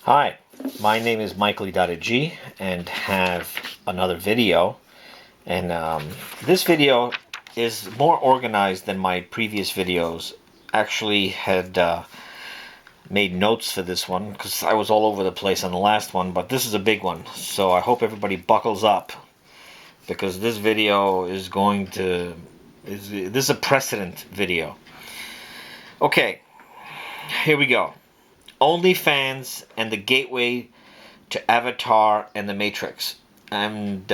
Hi, my name is Michael.G and have another video. And this video is more organized than my previous videos. Actually had made notes for this one because I was all over the place on the last one, but this is a big one. So I hope everybody buckles up because this video is this is a precedent video. Okay, here we go. OnlyFans and the gateway to Avatar and the Matrix. And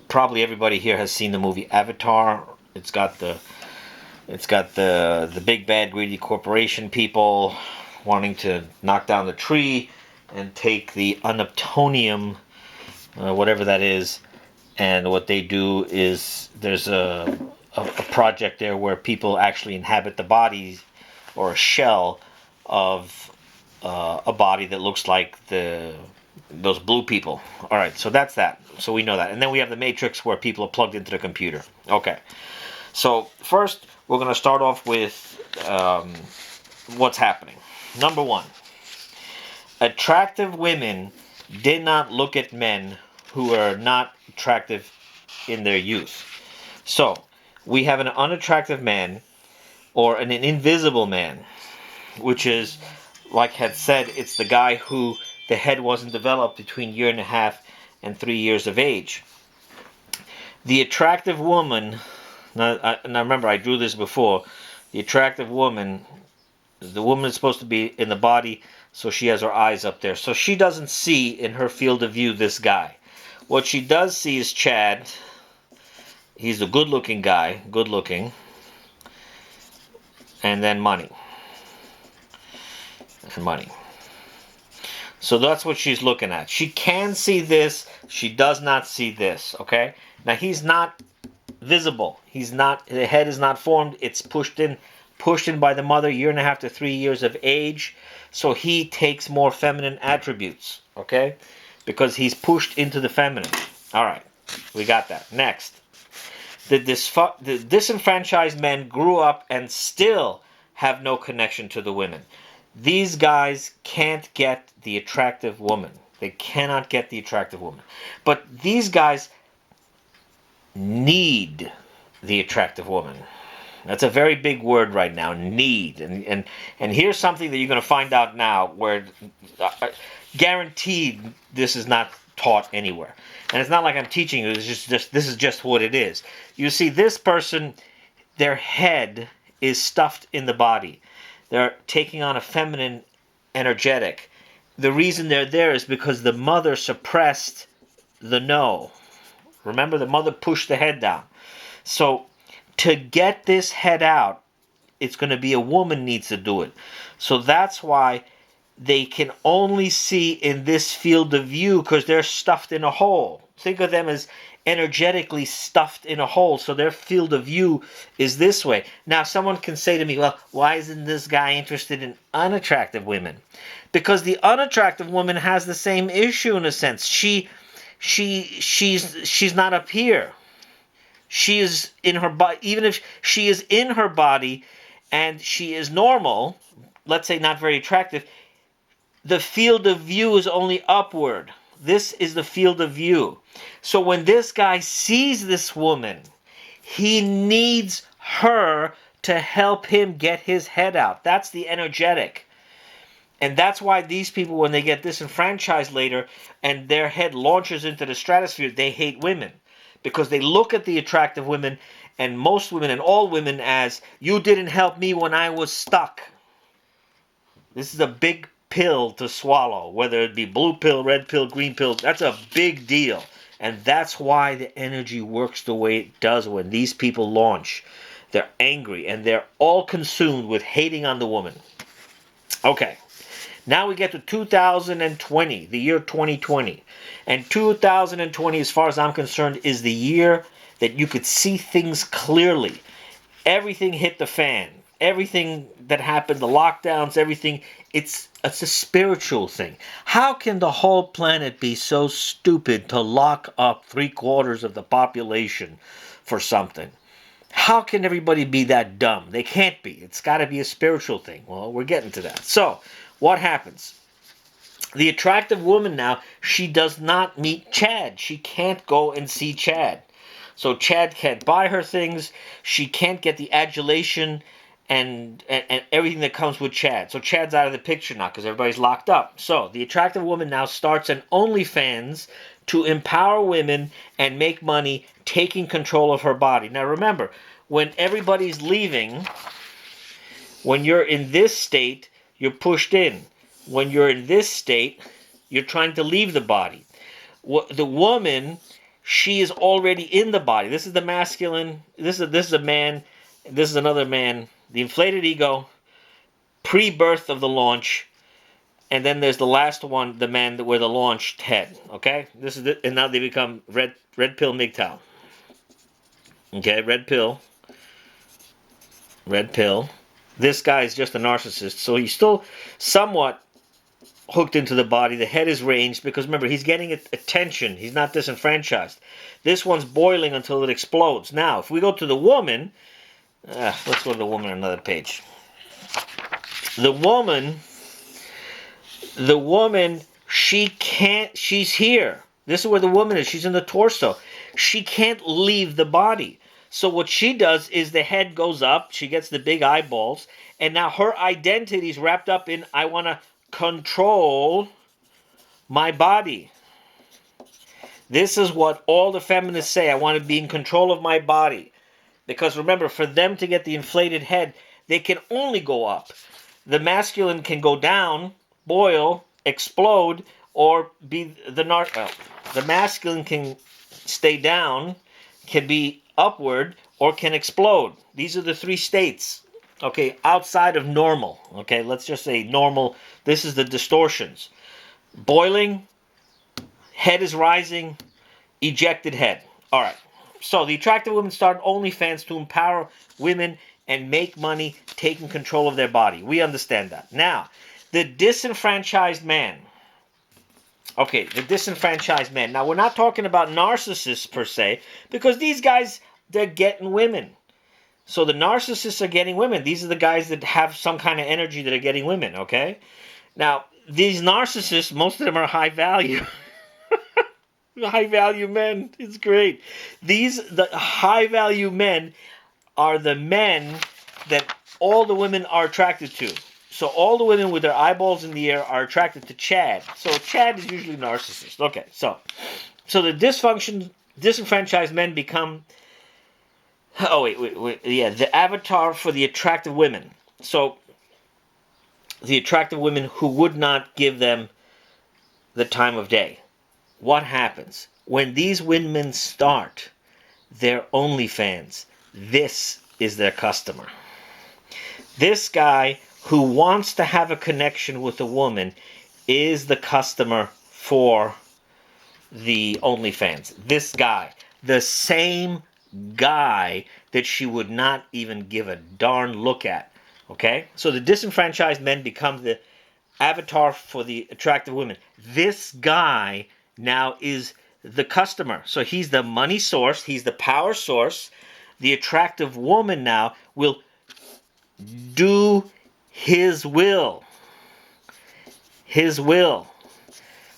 probably everybody here has seen the movie Avatar. It's got the big bad greedy corporation people wanting to knock down the tree and take the unobtainium, whatever that is. And what they do is there's a project there where people actually inhabit the bodies or a shell of a body that looks like those blue people. All right, so that's that. So we know that. And then we have the Matrix where people are plugged into the computer. Okay. So first, we're going to start off with what's happening. Number one, attractive women did not look at men who are not attractive in their youth. So we have an unattractive man or an invisible man, which is, like had said, it's the guy who the head wasn't developed between 1.5 years and 3 years of age. The attractive woman, now remember I drew this before, the attractive woman, the woman is supposed to be in the body, so she has her eyes up there. So she doesn't see in her field of view this guy. What she does see is Chad. He's a good-looking guy, good-looking, and then money. And money. So that's what she's looking at. She can see this. She does not see this. Okay. Now he's not visible. He's not. The head is not formed. It's pushed in by the mother, 1.5 to 3 years of age. So he takes more feminine attributes. Okay, because he's pushed into the feminine. All right, we got that. Next, the disenfranchised men grew up and still have no connection to the women. These guys can't get the attractive woman. They cannot get the attractive woman. But these guys need the attractive woman. That's a very big word right now, need. And here's something that you're going to find out now where guaranteed this is not taught anywhere. And it's not like I'm teaching you, it's just this is just what it is. You see, this person, their head is stuffed in the body. They're taking on a feminine energetic. The reason they're there is because the mother suppressed the no. Remember, the mother pushed the head down. So to get this head out, it's going to be a woman needs to do it. So that's why they can only see in this field of view because they're stuffed in a hole. Think of them as energetically stuffed in a hole, so their field of view is this way. Now someone can say to me, well, why isn't this guy interested in unattractive women? Because the unattractive woman has the same issue in a sense. She's not up here. She is in her body. Even if she is in her body and she is normal, let's say not very attractive, the field of view is only upward. This is the field of view. So when this guy sees this woman, he needs her to help him get his head out. That's the energetic. And that's why these people, when they get disenfranchised later and their head launches into the stratosphere, they hate women. Because they look at the attractive women, and most women and all women, as, you didn't help me when I was stuck. This is a big pill to swallow, whether it be blue pill, red pill, green pill. That's a big deal. And that's why the energy works the way it does when these people launch. They're angry and they're all consumed with hating on the woman. Okay, now we get to 2020, the year 2020. And 2020, as far as I'm concerned, is the year that you could see things clearly. Everything hit the fan. Everything that happened, the lockdowns, everything, it's a spiritual thing. How can the whole planet be so stupid to lock up 3/4 of the population for something? How can everybody be that dumb? They can't be. It's got to be a spiritual thing. Well, we're getting to that. So, what happens? The attractive woman now, she does not meet Chad. She can't go and see Chad. So Chad can't buy her things. She can't get the adulation and everything that comes with Chad. So Chad's out of the picture now because everybody's locked up. So the attractive woman now starts an OnlyFans to empower women and make money, taking control of her body. Now remember, when everybody's leaving, when you're in this state, you're pushed in. When you're in this state, you're trying to leave the body. The woman, she is already in the body. This is the masculine. This is a man. This is another man. The inflated ego, pre-birth of the launch, and then there's the last one, the man where the launched head. Okay, this is and now they become red pill MGTOW. Okay, red pill. This guy is just a narcissist, so he's still somewhat hooked into the body. The head is ranged because remember, he's getting attention. He's not disenfranchised. This one's boiling until it explodes. Now, if we go to the woman, let's go to the woman on another page. The woman, she can't, she's here. This is where the woman is. She's in the torso. She can't leave the body. So what she does is the head goes up, she gets the big eyeballs, and now her identity is wrapped up in, I want to control my body. This is what all the feminists say. I want to be in control of my body. Because remember, for them to get the inflated head, they can only go up. The masculine can go down, boil, explode, or be the masculine can stay down, can be upward, or can explode. These are the three states. Okay, outside of normal. Okay, let's just say normal. This is the distortions. Boiling, head is rising, ejected head. All right. So the attractive women start OnlyFans to empower women and make money, taking control of their body. We understand that. Now, the disenfranchised man. Okay, the disenfranchised man. Now, we're not talking about narcissists per se, because these guys, they're getting women. So the narcissists are getting women. These are the guys that have some kind of energy that are getting women, okay? Now, these narcissists, most of them are high value. High value men. It's great. The high value men are the men that all the women are attracted to. So all the women with their eyeballs in the air are attracted to Chad. So Chad is usually narcissist. Okay, so the disenfranchised men become, the avatar for the attractive women. So the attractive women who would not give them the time of day. What happens? When these women start their OnlyFans, this is their customer. This guy who wants to have a connection with a woman is the customer for the OnlyFans. This guy, the same guy that she would not even give a darn look at. Okay? So the disenfranchised men become the avatar for the attractive women. This guy now is the customer. So he's the money source. He's the power source. The attractive woman now will do his will. His will.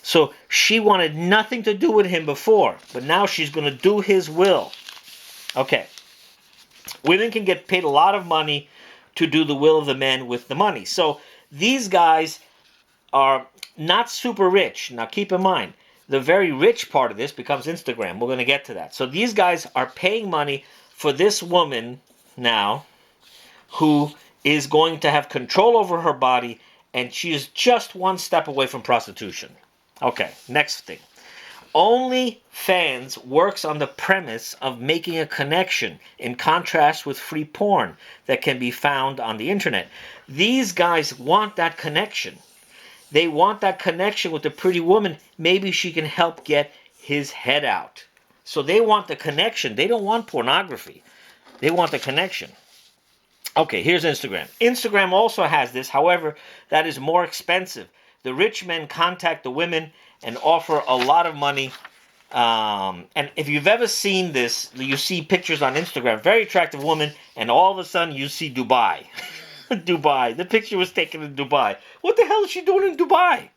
So she wanted nothing to do with him before, but now she's going to do his will. Okay. Women can get paid a lot of money to do the will of the men with the money. So these guys are not super rich. Now keep in mind, the very rich part of this becomes Instagram. We're going to get to that. So these guys are paying money for this woman now who is going to have control over her body, and she is just one step away from prostitution. Okay, next thing. OnlyFans works on the premise of making a connection, in contrast with free porn that can be found on the internet. These guys want that connection. They want that connection with the pretty woman. Maybe she can help get his head out. So they want the connection. They don't want pornography. They want the connection. Okay, here's Instagram. Instagram also has this. However, that is more expensive. The rich men contact the women and offer a lot of money. And if you've ever seen this, you see pictures on Instagram, very attractive woman, and all of a sudden you see Dubai. Dubai. The picture was taken in Dubai. What the hell is she doing in Dubai?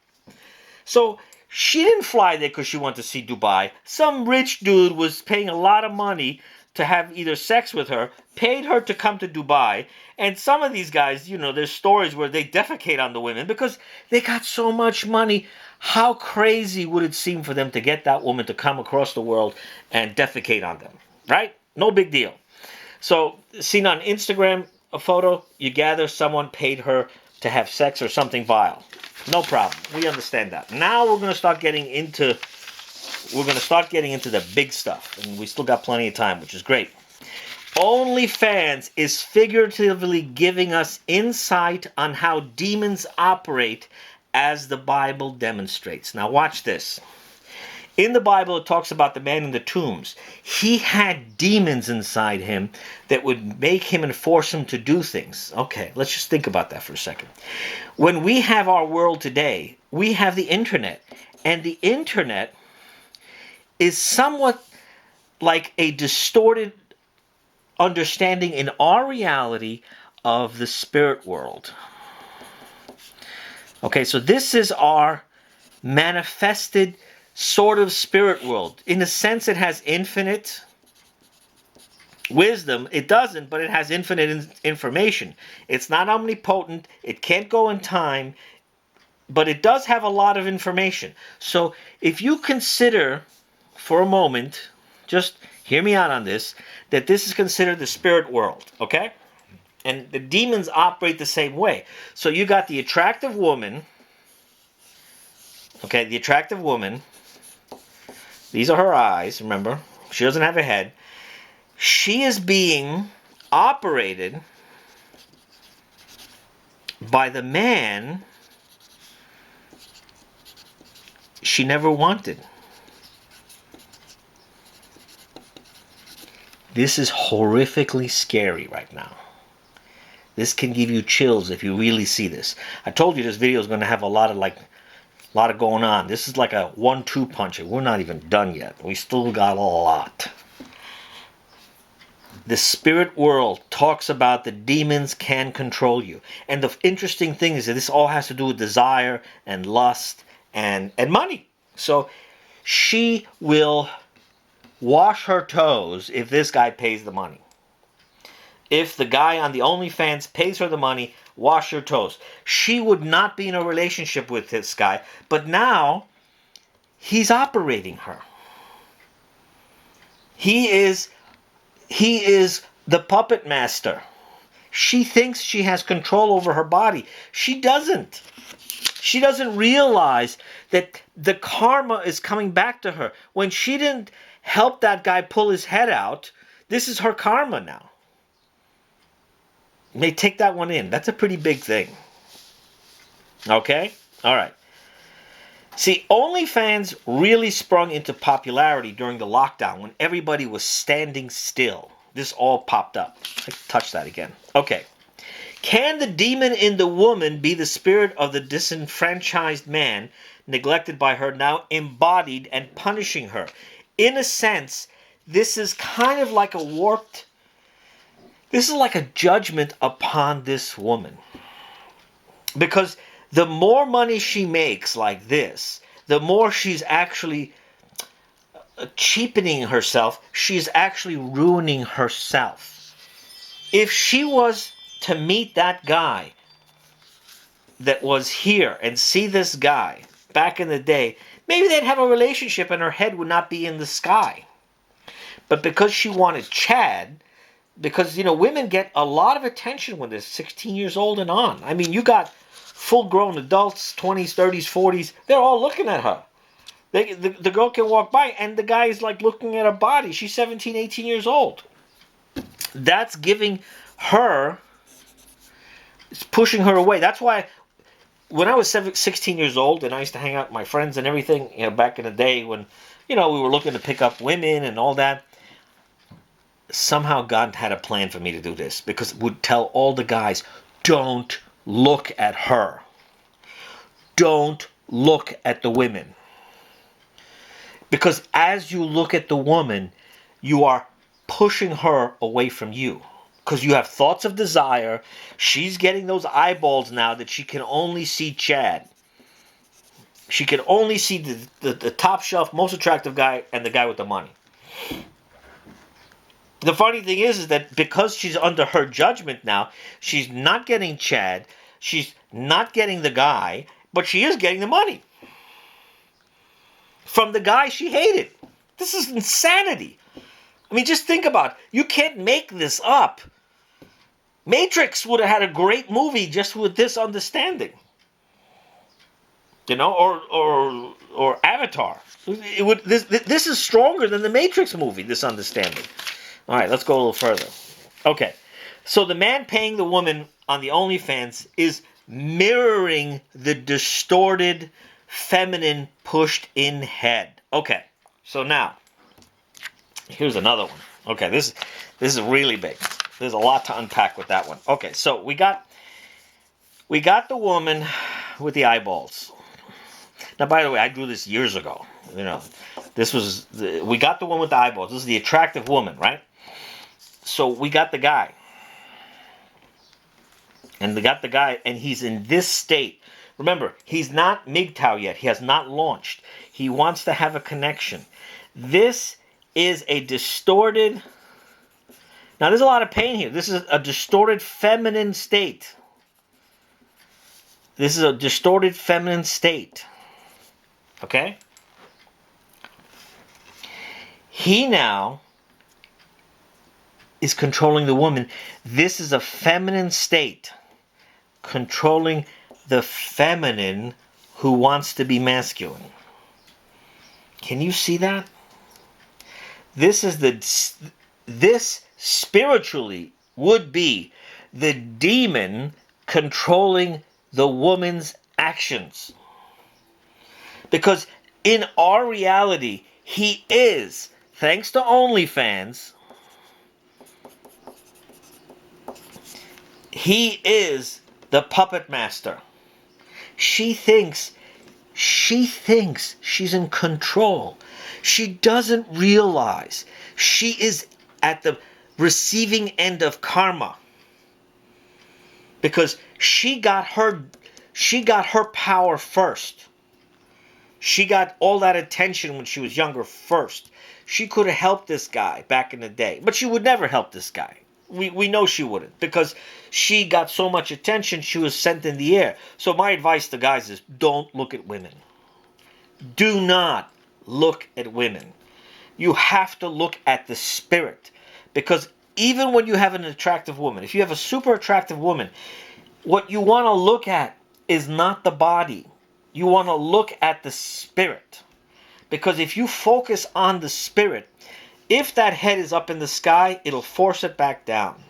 So she didn't fly there because she wanted to see Dubai. Some rich dude was paying a lot of money to have either sex with her, paid her to come to Dubai. And some of these guys, there's stories where they defecate on the women because they got so much money. How crazy would it seem for them to get that woman to come across the world and defecate on them, right? No big deal. So, seen on Instagram, a photo, you gather someone paid her to have sex or something vile. No problem. We understand that. Now we're going to start getting into the big stuff, and we still got plenty of time, which is great. OnlyFans is figuratively giving us insight on how demons operate as the Bible demonstrates. Now watch this. In the Bible, it talks about the man in the tombs. He had demons inside him that would make him and force him to do things. Okay, let's just think about that for a second. When we have our world today, we have the internet. And the internet is somewhat like a distorted understanding in our reality of the spirit world. Okay, so this is our manifested sort of spirit world. In a sense, it has infinite wisdom. It doesn't, but it has infinite information. It's not omnipotent. It can't go in time, but it does have a lot of information. So if you consider for a moment, just hear me out on this, that this is considered the spirit world, okay? And the demons operate the same way. So you got the attractive woman, okay, the attractive woman. These are her eyes, remember? She doesn't have a head. She is being operated by the man she never wanted. This is horrifically scary right now. This can give you chills if you really see this. I told you this video is going to have a lot of going on. This is like a 1-2 punch. We're not even done yet. We still got a lot. The spirit world talks about the demons can control you. And the interesting thing is that this all has to do with desire and lust and money. So she will wash her toes if this guy pays the money. If the guy on the OnlyFans pays her the money, wash your toes. She would not be in a relationship with this guy, but now he's operating her. He is the puppet master. She thinks she has control over her body. She doesn't. She doesn't realize that the karma is coming back to her. When she didn't help that guy pull his head out, this is her karma now. You may take that one in. That's a pretty big thing. Okay? All right. See, OnlyFans really sprung into popularity during the lockdown when everybody was standing still. This all popped up. I touched that again. Okay. Can the demon in the woman be the spirit of the disenfranchised man, neglected by her, now embodied and punishing her? In a sense, this is kind of like this is like a judgment upon this woman. Because the more money she makes like this, the more she's actually cheapening herself. She's actually ruining herself. If she was to meet that guy that was here and see this guy back in the day, maybe they'd have a relationship and her head would not be in the sky. But because she wanted Chad, because, women get a lot of attention when they're 16 years old and on. I mean, you got full-grown adults, 20s, 30s, 40s. They're all looking at her. The girl can walk by, and the guy is like looking at her body. She's 17, 18 years old. That's giving her, it's pushing her away. That's why when I was 16 years old and I used to hang out with my friends and everything, back in the day when, we were looking to pick up women and all that, somehow God had a plan for me to do this, because it would tell all the guys, don't look at her. Don't look at the women. Because as you look at the woman, you are pushing her away from you. Because you have thoughts of desire. She's getting those eyeballs now that she can only see Chad. She can only see the top shelf, most attractive guy and the guy with the money. The funny thing is that because she's under her judgment now, she's not getting Chad, she's not getting the guy, but she is getting the money from the guy she hated. This is insanity. I mean, just think about it. You can't make this up. Matrix would have had a great movie just with this understanding. You know, or Avatar. It would. This is stronger than the Matrix movie. This understanding. All right, let's go a little further. Okay, so the man paying the woman on the OnlyFans is mirroring the distorted, feminine, pushed-in head. Okay, so now here's another one. Okay, this is really big. There's a lot to unpack with that one. Okay, so we got the woman with the eyeballs. Now, by the way, I drew this years ago. You know, we got the one with the eyeballs. This is the attractive woman, right? So we got the guy. And we got the guy, and he's in this state. Remember, he's not MGTOW yet. He has not launched. He wants to have a connection. This is a distorted... Now, there's a lot of pain here. This is a distorted feminine state. This is a distorted feminine state. Okay? He now is controlling the woman. This is a feminine state controlling the feminine who wants to be masculine. Can you see that? This spiritually would be the demon controlling the woman's actions. Because in our reality, he is, thanks to OnlyFans, he is the puppet master. She thinks she's in control. She doesn't realize she is at the receiving end of karma. Because she got her power first. She got all that attention when she was younger first. She could have helped this guy back in the day. But she would never help this guy. We know she wouldn't. Because she got so much attention, she was sent in the air. So my advice to guys is, don't look at women. Do not look at women. You have to look at the spirit. Because even when you have an attractive woman, if you have a super attractive woman, what you want to look at is not the body. You want to look at the spirit. Because if you focus on the spirit, if that head is up in the sky, it'll force it back down.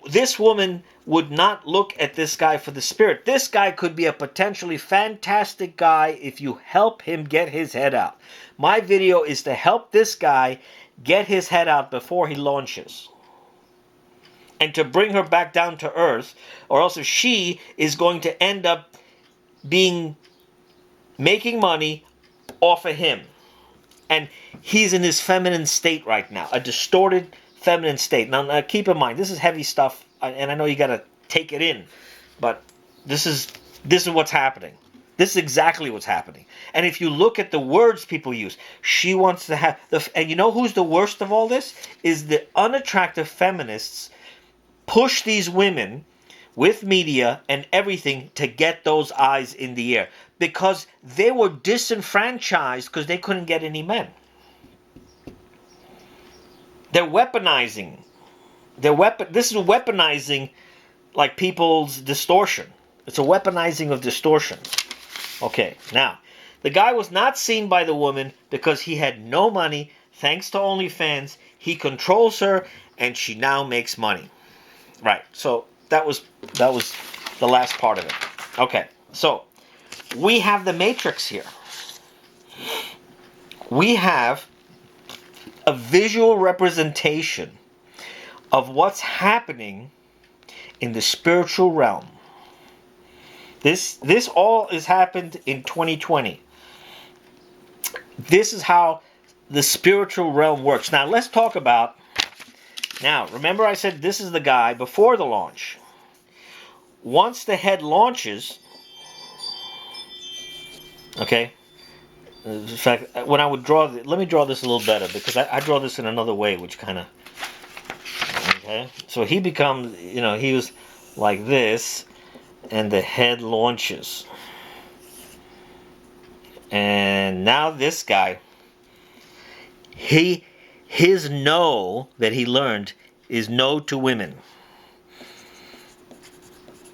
This woman would not look at this guy for the spirit. This guy could be a potentially fantastic guy if you help him get his head out. My video is to help this guy get his head out before he launches. And to bring her back down to earth, or else if she is going to end up making money off of him. And he's in his feminine state right now, a distorted feminine state. Now keep in mind, this is heavy stuff, and I know you got to take it in, but this is what's happening. This is exactly what's happening. And if you look at the words people use, she wants to have and you know who's the worst of all this? Is the unattractive feminists push these women with media and everything to get those eyes in the air. Because they were disenfranchised because they couldn't get any men. They're weaponizing. This is weaponizing like people's distortion. It's a weaponizing of distortion. Okay, now, the guy was not seen by the woman because he had no money. Thanks to OnlyFans, he controls her and she now makes money. Right, so that was the last part of it. Okay, so we have the matrix here. We have a visual representation of what's happening in the spiritual realm. This all has happened in 2020. This is how the spiritual realm works. Now let's talk about... Now, remember I said this is the guy before the launch. Once the head launches, Okay? In fact, when I would draw, let me draw this a little better because I draw this in another way, which kind of, okay? So he becomes, he was like this, and the head launches. And now this guy, his no that he learned is no to women.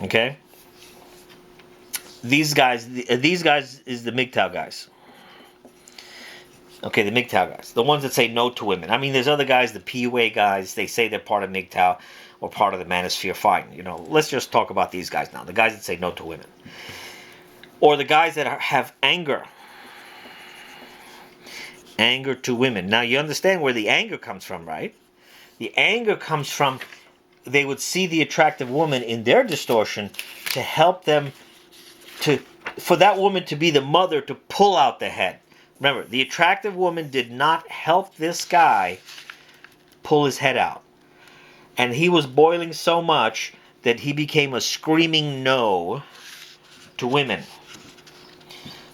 Okay? These guys is the MGTOW guys. Okay, the MGTOW guys. The ones that say no to women. I mean, there's other guys, the PUA guys, they say they're part of MGTOW or part of the manosphere. Fine. Let's just talk about these guys now. The guys that say no to women. Or the guys that have anger. Anger to women. Now, you understand where the anger comes from, right? The anger comes from they would see the attractive woman in their distortion to help them for that woman to be the mother to pull out the head. Remember, the attractive woman did not help this guy pull his head out. And he was boiling so much that he became a screaming no to women.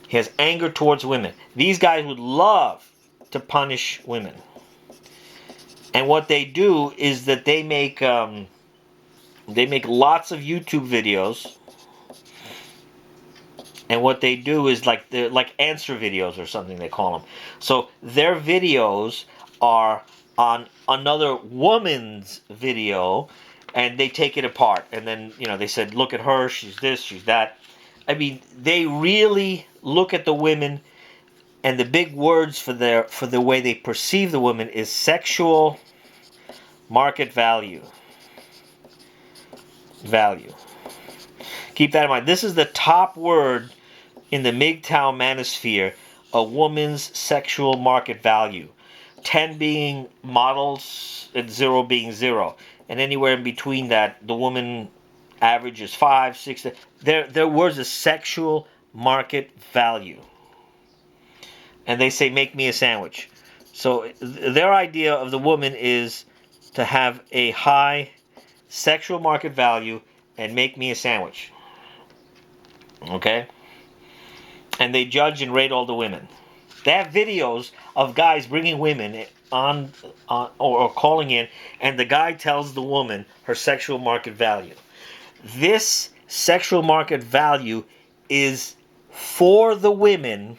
He has anger towards women. These guys would love to punish women. And what they do is that they make lots of YouTube videos. And what they do is they're like answer videos or something they call them. So their videos are on another woman's video, and they take it apart. And then they said, look at her, she's this, she's that. I mean, they really look at the women, and the big words for the way they perceive the woman is sexual market value. Value. Keep that in mind. This is the top word in the MGTOW manosphere, a woman's sexual market value. 10 being models and 0 being 0. And anywhere in between that, the woman average is 5, 6. Their words is sexual market value. And they say, make me a sandwich. So their idea of the woman is to have a high sexual market value and make me a sandwich. Okay? And they judge and rate all the women. They have videos of guys bringing women on or calling in, and the guy tells the woman her sexual market value. This sexual market value is for the women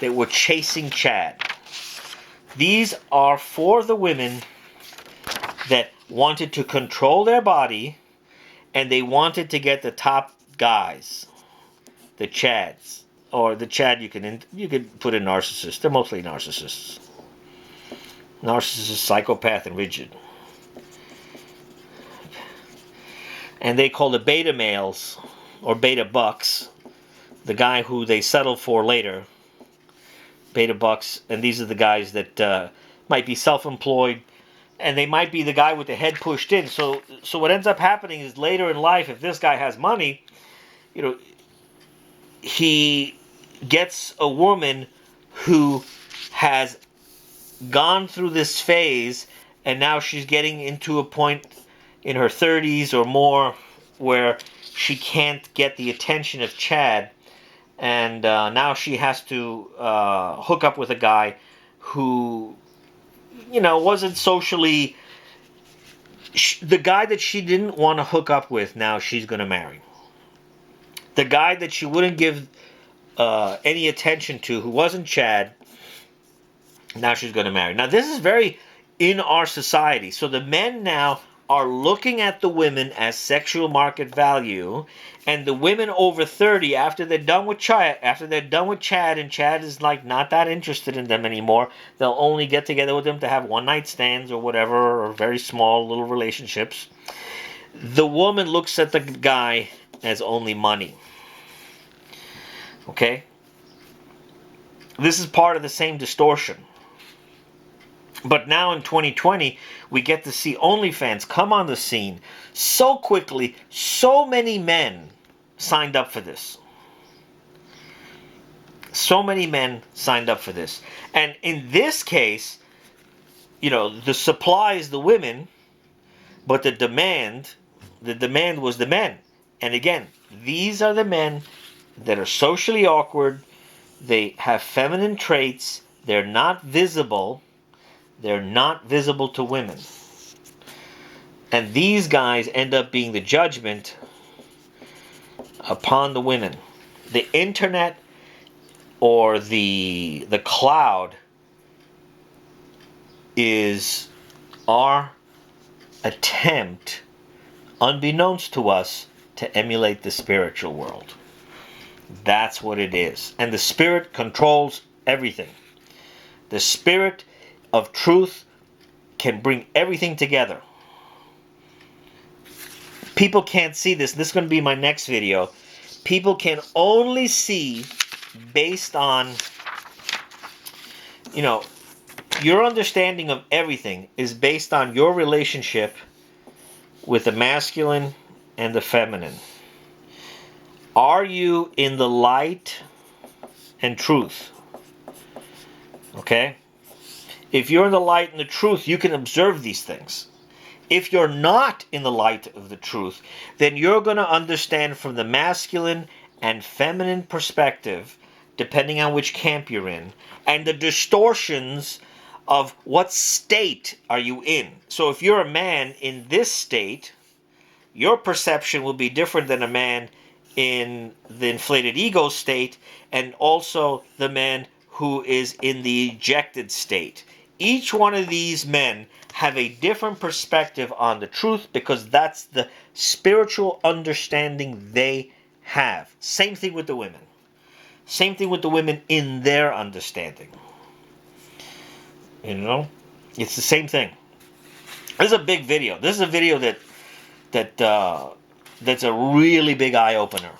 that were chasing Chad. These are for the women that wanted to control their body, and they wanted to get the top guys, the Chads. Or the Chad, you can put in narcissists. They're mostly narcissists. Narcissist, psychopath, and rigid. And they call the beta males, or beta bucks, the guy who they settle for later. Beta bucks, and these are the guys that might be self-employed, and they might be the guy with the head pushed in. So what ends up happening is later in life, if this guy has money, he gets a woman who has gone through this phase, and now she's getting into a point in her 30s or more where she can't get the attention of Chad, and now she has to hook up with a guy who wasn't socially the guy that she didn't want to hook up with. Now she's going to marry the guy that she wouldn't give any attention to, who wasn't Chad. Now she's going to marry. Now this is very in our society. So the men now are looking at the women as sexual market value, and the women over 30, after they're done with Chad, and Chad is not that interested in them anymore, they'll only get together with them to have one night stands or whatever, or very small little relationships. The woman looks at the guy as only money. Okay? This is part of the same distortion. But now in 2020, we get to see OnlyFans come on the scene so quickly. So many men signed up for this. So many men signed up for this. And in this case, the supply is the women, but the demand was the men. And again, these are the men that are socially awkward, They have feminine traits. They're not visible. They're not visible to women. And these guys end up being the judgment upon the women. The internet or the cloud is our attempt, unbeknownst to us, to emulate the spiritual world. That's what it is. And the Spirit controls everything. The Spirit of truth can bring everything together. People can't see this. This is going to be my next video. People can only see based on, your understanding of everything is based on your relationship with the masculine and the feminine. Are you in the light and truth? Okay? If you're in the light and the truth, you can observe these things. If you're not in the light of the truth, then you're going to understand from the masculine and feminine perspective, depending on which camp you're in, and the distortions of what state are you in. So if you're a man in this state, your perception will be different than a man in the inflated ego state, and also the man who is in the ejected state. Each one of these men have a different perspective on the truth because that's the spiritual understanding they have. Same thing with the women. Same thing with the women in their understanding. It's the same thing. This is a big video. This is a video that's a really big eye opener.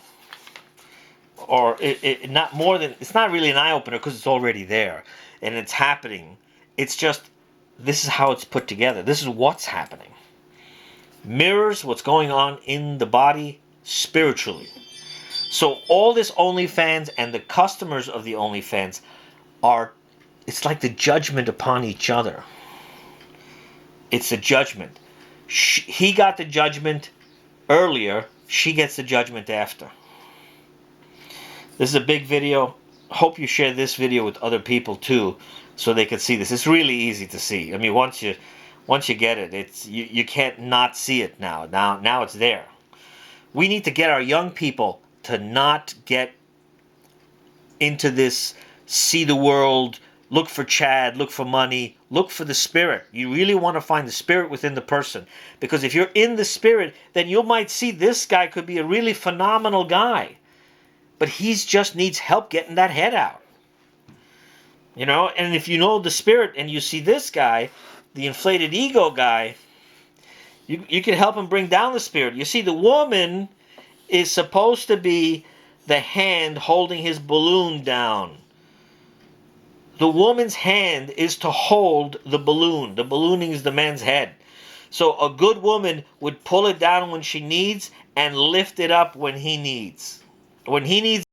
Or it's not really an eye opener because it's already there and it's happening. It's just, this is how it's put together. This is what's happening. Mirrors what's going on in the body spiritually. So all this OnlyFans and the customers of the OnlyFans it's like the judgment upon each other. It's the judgment. He got the judgment earlier. She gets the judgment after. This is a big video. Hope you share this video with other people too, so they can see this. It's really easy to see. I mean, once you get it, you can't not see it now. Now it's there. We need to get our young people to not get into this see the world, look for Chad, look for money, look for the spirit. You really want to find the spirit within the person. Because if you're in the spirit, then you might see this guy could be a really phenomenal guy. But he just needs help getting that head out. And if you know the spirit and you see this guy, the inflated ego guy, you can help him bring down the spirit. You see, the woman is supposed to be the hand holding his balloon down. The woman's hand is to hold the balloon. The ballooning is the man's head. So a good woman would pull it down when she needs and lift it up when he needs. When he needs